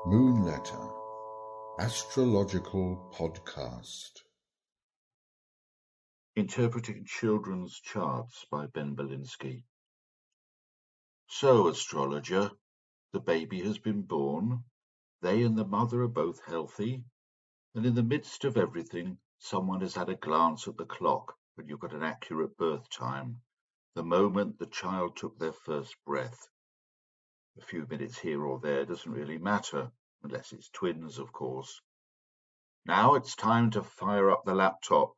Moon Letter, Astrological Podcast. Interpreting Children's Charts by Ben Belinsky. So, astrologer, the baby has been born. They and the mother are both healthy. And in the midst of everything, someone has had a glance at the clock and you've got an accurate birth time, the moment the child took their first breath. A few minutes here or there doesn't really matter, unless it's twins, of course. Now it's time to fire up the laptop,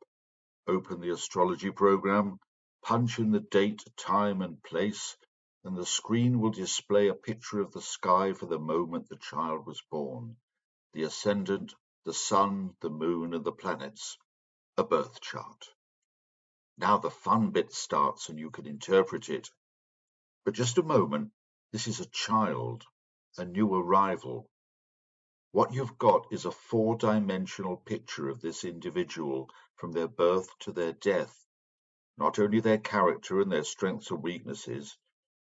open the astrology program, punch in the date, time, and place, and the screen will display a picture of the sky for the moment the child was born, the ascendant, the sun, the moon, and the planets, a birth chart. Now the fun bit starts and you can interpret it. But just a moment, this is a child, a new arrival. What you've got is a four-dimensional picture of this individual from their birth to their death. Not only their character and their strengths and weaknesses,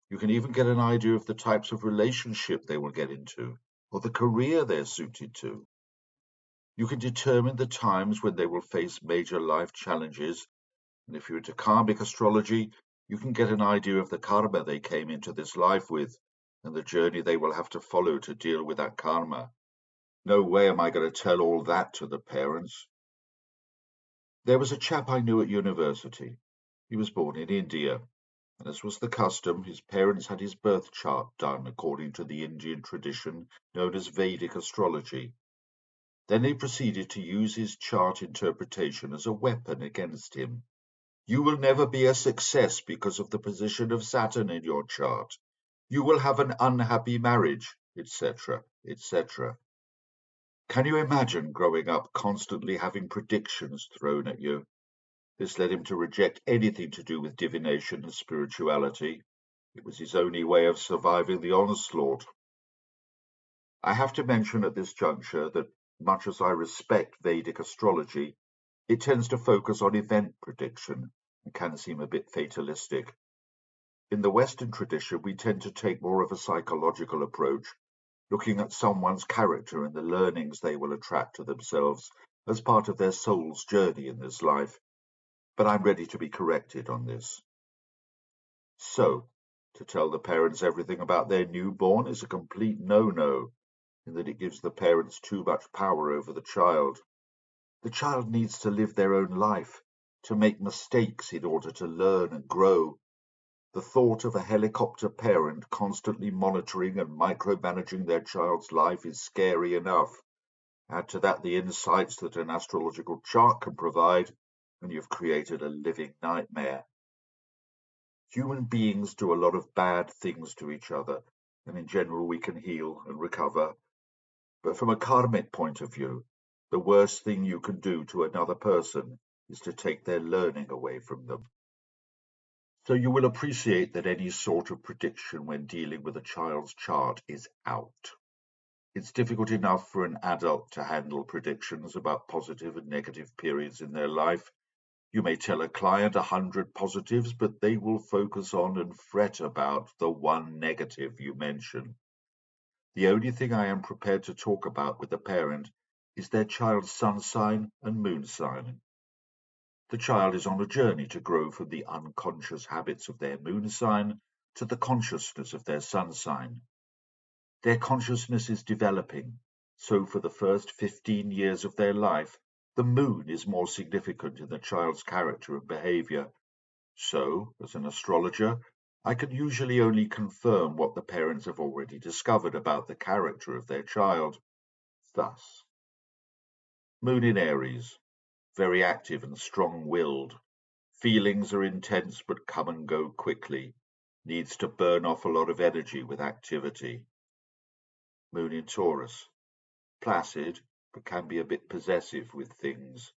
you can even get an idea of the types of relationship they will get into, or the career they're suited to. You can determine the times when they will face major life challenges, and if you're into karmic astrology, you can get an idea of the karma they came into this life with, and the journey they will have to follow to deal with that karma. No way am I going to tell all that to the parents. There was a chap I knew at university. He was born in India, and as was the custom, his parents had his birth chart done according to the Indian tradition known as Vedic astrology. Then they proceeded to use his chart interpretation as a weapon against him. You will never be a success because of the position of Saturn in your chart. You will have an unhappy marriage, etc., etc. Can you imagine growing up constantly having predictions thrown at you? This led him to reject anything to do with divination and spirituality. It was his only way of surviving the onslaught. I have to mention at this juncture that, much as I respect Vedic astrology, it tends to focus on event prediction and can seem a bit fatalistic. In the Western tradition, we tend to take more of a psychological approach, looking at someone's character and the learnings they will attract to themselves as part of their soul's journey in this life. But I'm ready to be corrected on this. So, to tell the parents everything about their newborn is a complete no-no, in that it gives the parents too much power over the child. The child needs to live their own life, to make mistakes in order to learn and grow. The thought of a helicopter parent constantly monitoring and micromanaging their child's life is scary enough. Add to that the insights that an astrological chart can provide, and you've created a living nightmare. Human beings do a lot of bad things to each other, and in general we can heal and recover. But from a karmic point of view, the worst thing you can do to another person is to take their learning away from them. So you will appreciate that any sort of prediction when dealing with a child's chart is out. It's difficult enough for an adult to handle predictions about positive and negative periods in their life. You may tell a client 100 positives, but they will focus on and fret about the one negative you mention. The only thing I am prepared to talk about with the parent is their child's sun sign and moon sign. The child is on a journey to grow from the unconscious habits of their moon sign to the consciousness of their sun sign. Their consciousness is developing, so for the first 15 years of their life, the moon is more significant in the child's character and behavior. So, as an astrologer, I can usually only confirm what the parents have already discovered about the character of their child. Thus, moon in Aries, very active and strong-willed. Feelings are intense but come and go quickly. Needs to burn off a lot of energy with activity. Moon in Taurus, placid but can be a bit possessive with things.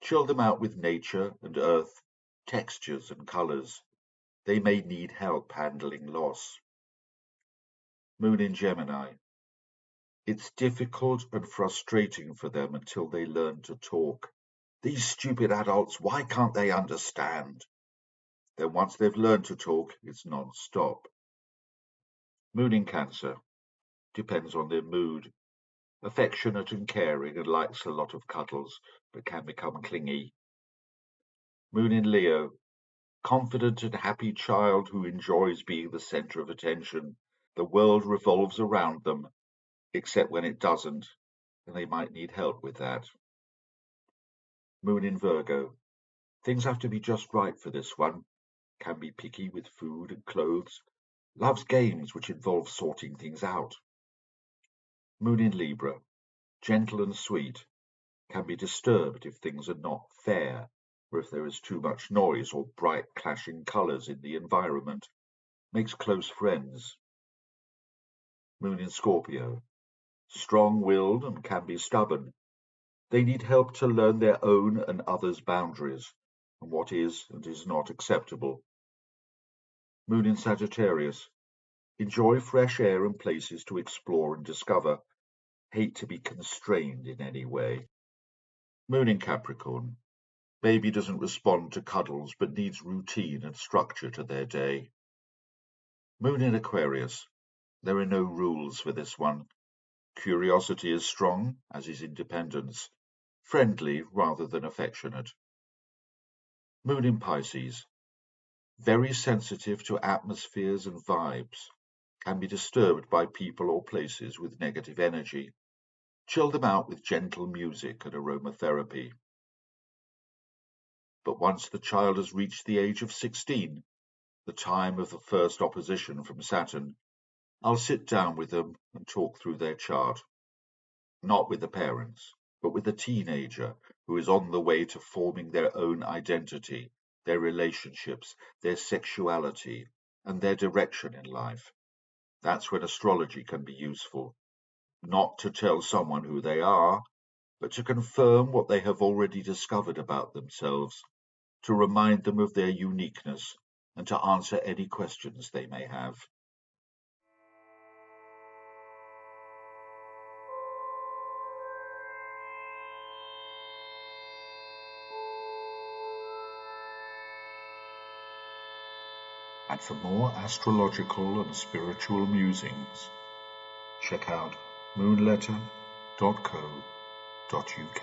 Chill them out with nature and earth, textures and colours. They may need help handling loss. Moon in Gemini. It's difficult and frustrating for them until they learn to talk. These stupid adults, why can't they understand? Then once they've learned to talk, it's non-stop. Moon in Cancer depends on their mood. Affectionate and caring and likes a lot of cuddles, but can become clingy. Moon in Leo, confident and happy child who enjoys being the center of attention. The world revolves around them, except when it doesn't, and they might need help with that. Moon in Virgo, things have to be just right for this one. Can be picky with food and clothes. Loves games which involve sorting things out. Moon in Libra, gentle and sweet. Can be disturbed if things are not fair, or if there is too much noise or bright clashing colours in the environment. Makes close friends. Moon in Scorpio, strong-willed and can be stubborn. They need help to learn their own and others' boundaries, and what is and is not acceptable. Moon in Sagittarius, enjoy fresh air and places to explore and discover. Hate to be constrained in any way. Moon in Capricorn, baby doesn't respond to cuddles but needs routine and structure to their day. Moon in Aquarius, there are no rules for this one. Curiosity is strong, as is independence. Friendly rather than affectionate. Moon in Pisces, very sensitive to atmospheres and vibes. Can be disturbed by people or places with negative energy. Chill them out with gentle music and aromatherapy. But once the child has reached the age of 16, the time of the first opposition from Saturn, I'll sit down with them and talk through their chart. Not with the parents, but with the teenager who is on the way to forming their own identity, their relationships, their sexuality, and their direction in life. That's when astrology can be useful. Not to tell someone who they are, but to confirm what they have already discovered about themselves, to remind them of their uniqueness, and to answer any questions they may have. And for more astrological and spiritual musings, check out moonletter.co.uk.